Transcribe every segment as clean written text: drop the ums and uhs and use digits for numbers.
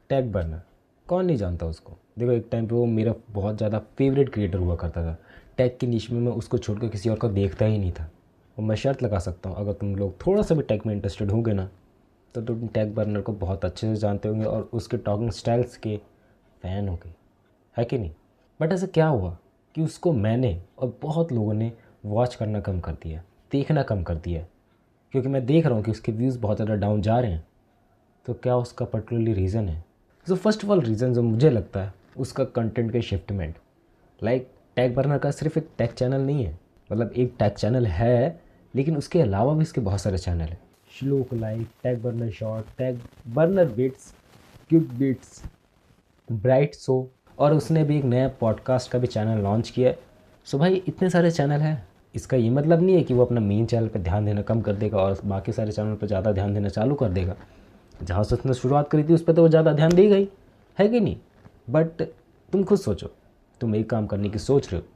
Tag burner, कौन नहीं जानता उसको। देखो एक टाइम पे वो मेरा बहुत ज़्यादा फेवरेट क्रिएटर हुआ करता था। टैग की निश में मैं उसको छोड़कर किसी और को देखता ही नहीं था। और मैं शर्त लगा सकता हूँ अगर तुम लोग थोड़ा सा भी टैग में इंटरेस्टेड होंगे ना, तो तुम टैग बर्नर को बहुत अच्छे से जानते होंगे और उसके टॉकिंग स्टाइल्स के फ़ैन होंगे, है कि नहीं। बट ऐसा क्या हुआ कि उसको मैंने और बहुत लोगों ने वॉच करना कम कर दिया, देखना कम कर दिया, क्योंकि मैं देख रहा हूँ कि उसके व्यूज़ बहुत ज़्यादा डाउन जा रहे हैं। तो क्या उसका पर्टिकुलरली रीज़न है? So first of all reason जो मुझे लगता है उसका कंटेंट के शिफ्टमेंट। लाइक टैग बर्नर का सिर्फ एक टैग चैनल नहीं है, मतलब एक टैग चैनल है लेकिन उसके अलावा भी इसके बहुत सारे चैनल हैं। श्लोक live, tag burner short, tag burner bits, quick bits, bright show, और उसने भी एक नया पॉडकास्ट का भी चैनल लॉन्च किया है। सो भाई इतने सारे चैनल हैं, इसका ये मतलब नहीं है कि वो अपना मेन चैनल पर ध्यान देना कम कर देगा और बाकी सारे चैनल पर ज़्यादा ध्यान देना चालू कर देगा। जहाँ से उसने शुरुआत करी थी उस पर तो वो ज़्यादा ध्यान देगा ही, है कि नहीं। बट तुम खुद सोचो, तुम एक काम करने की सोच रहे हो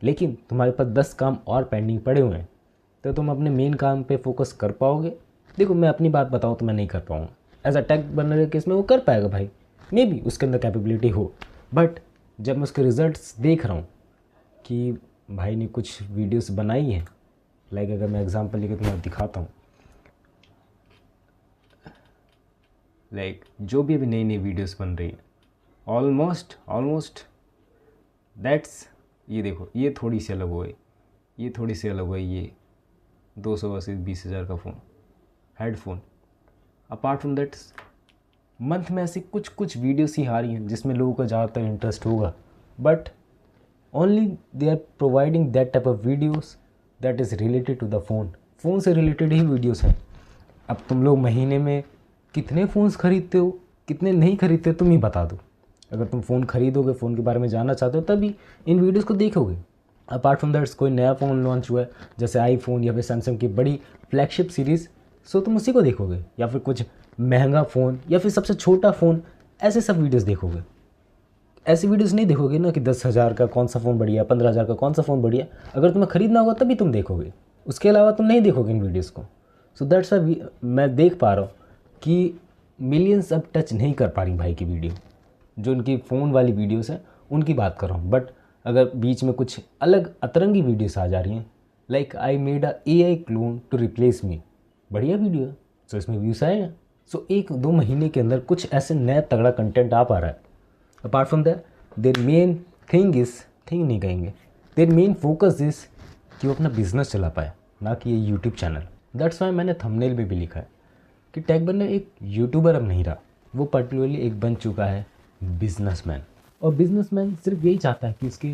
लेकिन तुम्हारे पास 10 काम और पेंडिंग पड़े हुए हैं, तो तुम अपने मेन काम पे फोकस कर पाओगे? देखो मैं अपनी बात बताऊँ तो मैं नहीं कर पाऊँगा। एज अ टैग बर्नर के केस में वो कर पाएगा भाई, मे बी उसके अंदर कैपेबिलिटी हो। बट जब मैं उसके रिजल्ट्स देख रहा हूँ कि भाई ने कुछ वीडियोस बनाई हैं, लाइक अगर मैं एग्जांपल लेके तुम्हें दिखाता हूँ, लाइक जो भी अभी नई नई वीडियोस बन रही है, ऑलमोस्ट दैट्स, ये देखो ये थोड़ी सी अलग हो गई, ये थोड़ी सी अलग हो गई, ये 220,000 का phone, headphone. Apart from that month में ऐसी कुछ कुछ वीडियोस ही आ रही हैं जिसमें लोगों का ज़्यादातर इंटरेस्ट होगा, but only they are providing that type of videos that is related to the phone से रिलेटेड ही वीडियोस हैं। अब तुम लोग महीने में कितने फ़ोन्स खरीदते हो, कितने नहीं खरीदते हो, तुम ही बता दो। अगर तुम फ़ोन खरीदोगे, फ़ोन के बारे में जानना चाहते हो, तभी इन वीडियोस को देखोगे। अपार्ट फ्रॉम दैट्स कोई नया फ़ोन लॉन्च हुआ है जैसे आईफोन या फिर सैमसंग की बड़ी फ्लैगशिप सीरीज़, सो तुम उसी को देखोगे, या फिर कुछ महंगा फ़ोन या फिर सबसे छोटा फ़ोन, ऐसे सब वीडियोस देखोगे। ऐसी वीडियोस नहीं देखोगे ना कि 10,000 का कौन सा फ़ोन बढ़िया, 15,000 का कौन सा फ़ोन बढ़िया। अगर तुम्हें ख़रीदना होगा तभी तुम देखोगे, उसके अलावा तुम नहीं देखोगे इन वीडियोज़ को। सो दैट्स वाई मैं देख पा रहा हूँ कि मिलियंस अब टच नहीं कर पा रही भाई की वीडियो, जो उनकी फ़ोन वाली वीडियोस हैं उनकी बात कर रहा हूँ। बट अगर बीच में कुछ अलग अतरंगी वीडियोस आ जा रही हैं, like I made a AI clone to replace me, बढ़िया वीडियो है, सो इसमें व्यूज़ आए हैं। सो 1-2 महीने के अंदर कुछ ऐसे नया तगड़ा कंटेंट आ पा रहा है। Apart from that their main thing नहीं कहेंगे, देयर मेन फोकस इज़ कि वो अपना बिजनेस चला पाए, ना कि ये यूट्यूब चैनल। दैट्स वाई मैंने थंबनेल में भी लिखा है कि टैग बर्नर एक यूट्यूबर अब नहीं रहा, वो पर्टिकुलरली एक बन चुका है बिजनेसमैन। और बिजनेसमैन सिर्फ यही चाहता है कि उसके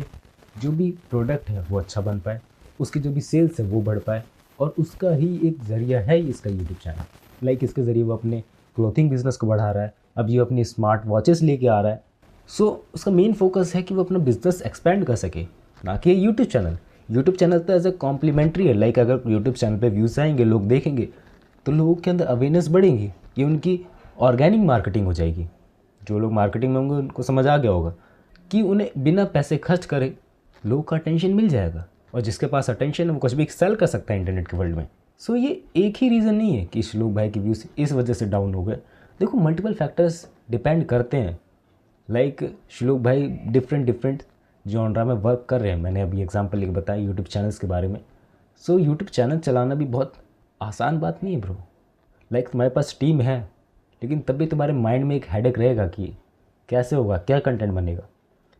जो भी प्रोडक्ट है वो अच्छा बन पाए, उसकी जो भी सेल्स है वो बढ़ पाए, और उसका ही एक ज़रिया है इसका यूट्यूब चैनल। लाइक इसके ज़रिए वो अपने क्लोथिंग बिजनेस को बढ़ा रहा है, अब ये अपनी स्मार्ट वॉचेस लेके आ रहा है। सो उसका मेन फोकस है कि वो अपना बिजनेस एक्सपेंड कर सके, ना कि यूट्यूब चैनल। यूट्यूब चैनल तो एज ए कॉम्प्लीमेंट्री है, लाइक अगर यूट्यूब चैनल पे व्यूज़ आएंगे, लोग देखेंगे, तो लोगों के अंदर अवेयरनेस बढ़ेगी, ये उनकी ऑर्गेनिक मार्केटिंग हो जाएगी। जो लोग मार्केटिंग में होंगे उनको समझ आ गया होगा कि उन्हें बिना पैसे खर्च करे लोगों का अटेंशन मिल जाएगा, और जिसके पास अटेंशन है वो कुछ भी सेल कर सकता है इंटरनेट के वर्ल्ड में। सो ये एक ही रीज़न नहीं है कि श्लोक भाई के व्यूज़ इस वजह से डाउन हो गए। देखो मल्टीपल फैक्टर्स डिपेंड करते हैं। लाइक श्लोक भाई डिफरेंट जॉनरा में वर्क कर रहे हैं, मैंने अभी एग्जांपल लेके बताया यूट्यूब चैनल्स के बारे में। सो यूट्यूब चैनल चलाना भी बहुत आसान बात नहीं है ब्रो। लाइक तुम्हारे पास टीम है, लेकिन तब भी तुम्हारे माइंड में एक हेडेक रहेगा कि कैसे होगा, क्या कंटेंट बनेगा।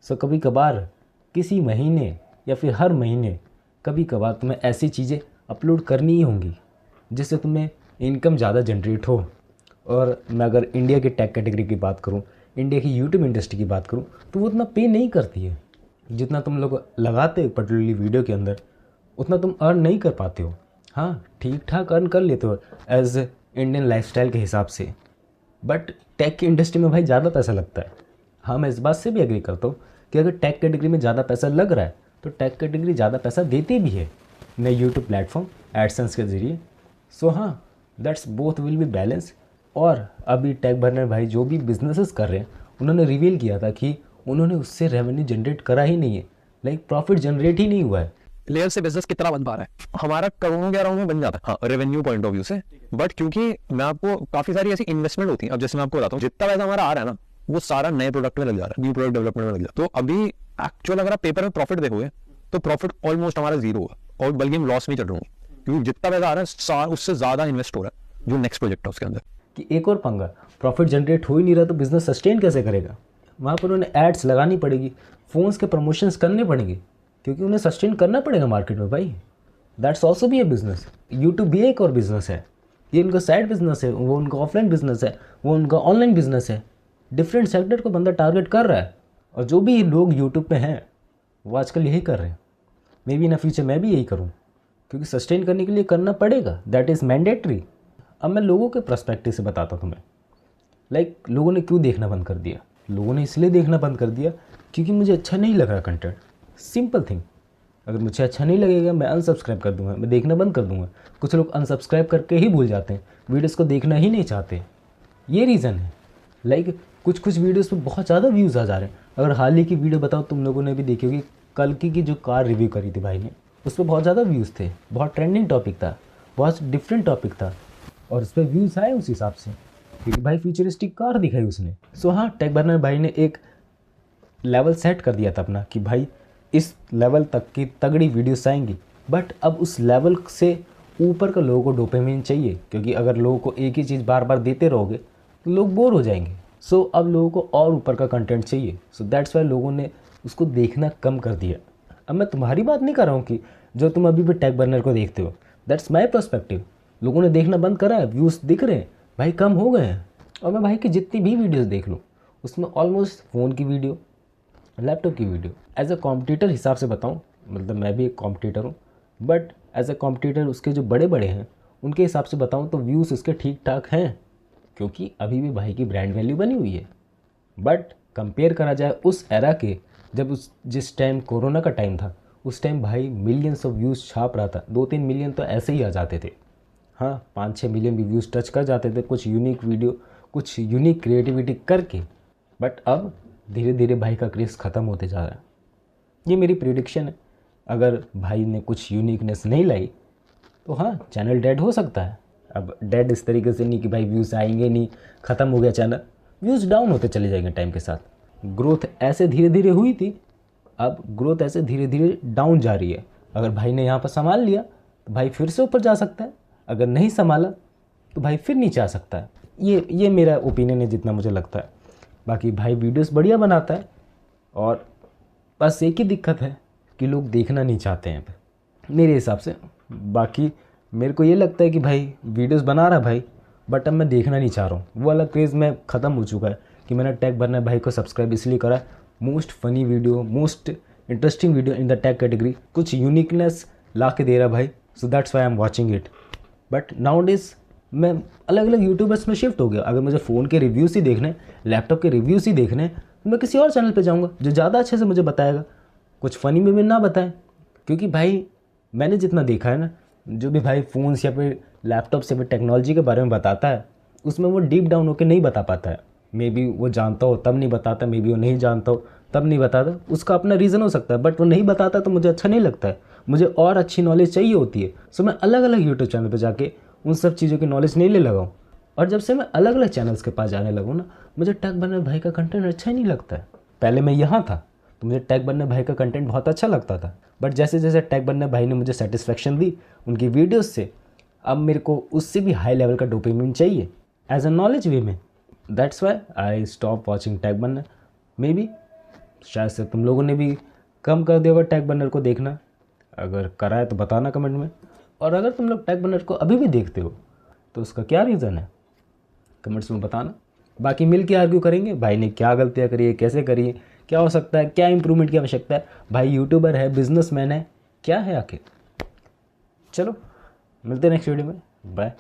सो कभी कभार किसी महीने या फिर हर महीने कभी कभार तुम्हें ऐसी चीज़ें अपलोड करनी ही होंगी जिससे तुम्हें इनकम ज़्यादा जनरेट हो। और मैं अगर इंडिया की टेक कैटेगरी की बात करूँ, इंडिया की यूट्यूब इंडस्ट्री की बात करूँ, तो वो उतना पे नहीं करती है जितना तुम लोग लगाते हो पर्टिकुलरली वीडियो के अंदर, उतना तुम अर्न नहीं कर पाते हो। हाँ ठीक ठाक अर्न कर लेते हो एज इंडियन लाइफस्टाइल के हिसाब से, बट टेक की इंडस्ट्री में भाई ज़्यादा पैसा लगता है। हाँ मैं इस बात से भी एग्री करता हूँ कि अगर टेक कैटेगरी में ज़्यादा पैसा लग रहा है तो टेक कैटेगरी ज़्यादा पैसा देती भी है नए यूट्यूब प्लेटफॉर्म एडसेंस के ज़रिए। सो हाँ that's both will be balance. और अभी टैग बर्नर भाई जो भी बिजनेसेस कर रहे हैं उन्होंने रिवील किया था कि उन्होंने उससे रेवेन्यू जनरेट करा ही नहीं है, लाइक प्रॉफिट जनरेट ही नहीं हुआ है। लेयर से बिजनेस कितना बन पा रहा है, हमारा करोड़ों 11 में बन जाता है हाँ रेवेन्यू पॉइंट ऑफ व्यू से। बट क्योंकि मैं आपको काफी सारी ऐसी इन्वेस्टमेंट होती है, अब जैसे मैं आपको बताता हूँ जितना पैसा हमारा आ रहा है ना वो सारा नए प्रोडक्ट में लग जा रहा है, न्यू प्रोडक्ट डेवलपमेंट में लग जा रहा है। तो अभी एक्चुअल अगर आप पेपर में प्रॉफिट देखोगे तो प्रॉफिट ऑलमोस्ट हमारा जीरो है, और बल्कि हम लॉस में चल रहे होंगे, क्योंकि जितना पैसा आ रहा है उससे ज्यादा इन्वेस्ट हो रहा है जो नेक्स्ट प्रोजेक्ट है उसके अंदर। कि एक और पंगा, प्रॉफिट जनरेट हो ही नहीं रहा तो बिजनेस सस्टेन कैसे करेगा? वहाँ पर उन्हें एड्स लगानी पड़ेगी, फ़ोन्स के प्रमोशंस करने पड़ेंगे, क्योंकि उन्हें सस्टेन करना पड़ेगा मार्केट में भाई। दैट्स ऑल्सो भी ए बिजनेस। यूट्यूब भी एक और बिजनेस है, ये उनका साइड बिजनेस है, वो उनका ऑफलाइन बिजनेस है, वो उनका ऑनलाइन बिजनेस है। डिफरेंट सेक्टर को बंदा टारगेट कर रहा है, और जो भी लोग यूट्यूब पे हैं वो आजकल यही कर रहे हैं। मे बी इन फ्यूचर मैं भी यही करूँ, क्योंकि सस्टेन करने के लिए करना पड़ेगा, दैट इज़ मैंडेटरी। अब मैं लोगों के पर्सपेक्टिव से बताता हूँ तुम्हें। लाइक लोगों ने क्यों देखना बंद कर दिया? लोगों ने इसलिए देखना बंद कर दिया क्योंकि मुझे अच्छा नहीं लग रहा कंटेंट। सिंपल थिंग, अगर मुझे अच्छा नहीं लगेगा मैं अनसब्सक्राइब कर दूंगा, मैं देखना बंद कर दूंगा। कुछ लोग अनसब्सक्राइब करके ही भूल जाते हैं, वीडियोस को देखना ही नहीं चाहते। ये रीज़न है। लाइक कुछ वीडियोस पे बहुत ज़्यादा व्यूज़ आ जा रहे हैं। अगर हाल ही की वीडियो बताओ, तुम लोगों ने भी देखी होगी, कल की जो कार रिव्यू करी थी भाई ने, उस पर बहुत ज़्यादा व्यूज़ थे, बहुत ट्रेंडिंग टॉपिक था, बहुत डिफरेंट टॉपिक था, और उस पर व्यूज़ आए उस हिसाब से क्योंकि भाई फ्यूचरिस्टिक कार दिखाई उसने। सो हाँ, टेक बर्नर भाई ने एक लेवल सेट कर दिया था अपना कि भाई इस लेवल तक की तगड़ी वीडियोस आएंगी। बट अब उस लेवल से ऊपर का लोगों को डोपामिन चाहिए, क्योंकि अगर लोगों को एक ही चीज़ बार बार देते रहोगे तो लोग बोर हो जाएंगे। सो अब लोगों को और ऊपर का कंटेंट चाहिए। सो दैट्स वाई लोगों ने उसको देखना कम कर दिया। अब मैं तुम्हारी बात नहीं कर रहा हूँ कि जो तुम अभी भी टेक बर्नर को देखते हो, दैट्स माई पर्सपेक्टिव। लोगों ने देखना बंद करा है, व्यूज़ दिख रहे हैं भाई, कम हो गए हैं। और मैं भाई की जितनी भी वीडियोस देख लूँ उसमें ऑलमोस्ट फ़ोन की वीडियो, लैपटॉप की वीडियो। एज अ कॉम्पिटिटर हिसाब से बताऊँ, मतलब मैं भी एक कॉम्पिटिटर हूँ, बट एज अ कॉम्पिटिटर उसके जो बड़े बड़े हैं उनके हिसाब से बताऊँ तो व्यूज़ उसके ठीक ठाक हैं, क्योंकि अभी भी भाई की ब्रांड वैल्यू बनी हुई है। बट कंपेयर करा जाए उस एरा के, जब जिस टाइम कोरोना का टाइम था, उस टाइम भाई मिलियंस ऑफ व्यूज़ छाप रहा था। 2-3 मिलियन तो ऐसे ही आ जाते थे। हाँ, 5-6 मिलियन भी व्यूज़ टच कर जाते थे कुछ यूनिक वीडियो, कुछ यूनिक क्रिएटिविटी करके। बट अब धीरे धीरे भाई का क्रेज़ ख़त्म होते जा रहा है। ये मेरी प्रिडिक्शन है। अगर भाई ने कुछ यूनिकनेस नहीं लाई तो हाँ, चैनल डेड हो सकता है। अब डेड इस तरीके से नहीं कि भाई व्यूज़ आएंगे नहीं, ख़त्म हो गया चैनल। व्यूज़ डाउन होते चले जाएंगे टाइम के साथ। ग्रोथ ऐसे धीरे धीरे हुई थी, अब ग्रोथ ऐसे धीरे धीरे डाउन जा रही है। अगर भाई ने यहाँ पर संभाल लिया तो भाई फिर से ऊपर जा सकता है, अगर नहीं संभाला तो भाई फिर नीचे आ सकता है। ये मेरा ओपिनियन है जितना मुझे लगता है। बाकी भाई वीडियोस बढ़िया बनाता है, और बस एक ही दिक्कत है कि लोग देखना नहीं चाहते हैं मेरे हिसाब से। बाकी मेरे को ये लगता है कि भाई वीडियोस बना रहा है भाई, बट अब मैं देखना नहीं चाह रहा हूँ। वो वाला क्रेज़ मैं ख़त्म हो चुका है कि मैंने टेक बर्नर भाई को सब्सक्राइब इसलिए करा, most funny video, most interesting video in the take category, कुछ यूनिकनेस ला के दे रहा भाई। So that's why I am watching it. But now days मैं अलग अलग यूट्यूबर्स में शिफ्ट हो गया। अगर मुझे फ़ोन के रिव्यूज़ ही देखने, लैपटॉप के रिव्यूज़ ही देखने, तो मैं किसी और चैनल पे जाऊँगा जो ज़्यादा अच्छे से मुझे बताएगा। कुछ फ़नी में भी ना बताएं, क्योंकि भाई मैंने जितना देखा है ना, जो भी भाई फ़ोन्स या फिर लैपटॉप से फिर टेक्नोलॉजी के बारे में बताता है, उसमें वो डीप डाउन होकर नहीं बता पाता है। मे बी वो जानता हो तब नहीं बताता, मे बी वो नहीं जानता हो तब नहीं बताता, उसका अपना रीज़न हो सकता है। बट वो नहीं बताता तो मुझे अच्छा नहीं लगता है, मुझे और अच्छी नॉलेज चाहिए होती है। सो मैं अलग अलग यूट्यूब चैनल पर जाके उन सब चीज़ों की नॉलेज नहीं ले लगा हूँ। और जब से मैं अलग अलग चैनल्स के पास जाने लगूँ ना, मुझे टेक बर्नर भाई का कंटेंट अच्छा ही नहीं लगता है। पहले मैं यहाँ था तो मुझे टेक बर्नर भाई का कंटेंट बहुत अच्छा लगता था, बट जैसे जैसे टेक बर्नर भाई ने मुझे सेटिस्फेक्शन दी उनकी वीडियोस से, अब मेरे को उससे भी हाई लेवल का डोपामिन चाहिए एज अ नॉलेज वे में। That's why I stop watching Tech Burner. Maybe शायद से तुम लोगों ने भी कम कर दिया होगा टेक बर्नर को देखना। अगर करा है तो बताना कमेंट में। और अगर तुम लोग टेक बर्नर को अभी भी देखते हो तो उसका क्या रीज़न है, कमेंट्स में बताना। बाकी मिल के आर्ग्यू करेंगे भाई ने क्या गलतियाँ करी है, कैसे करी है, क्या हो सकता है, क्या इंप्रूवमेंट की आवश्यकता है। भाई यूट्यूबर है, बिजनेसमैन है, क्या है आखिर। चलो मिलते हैं नेक्स्ट वीडियो में, बाय।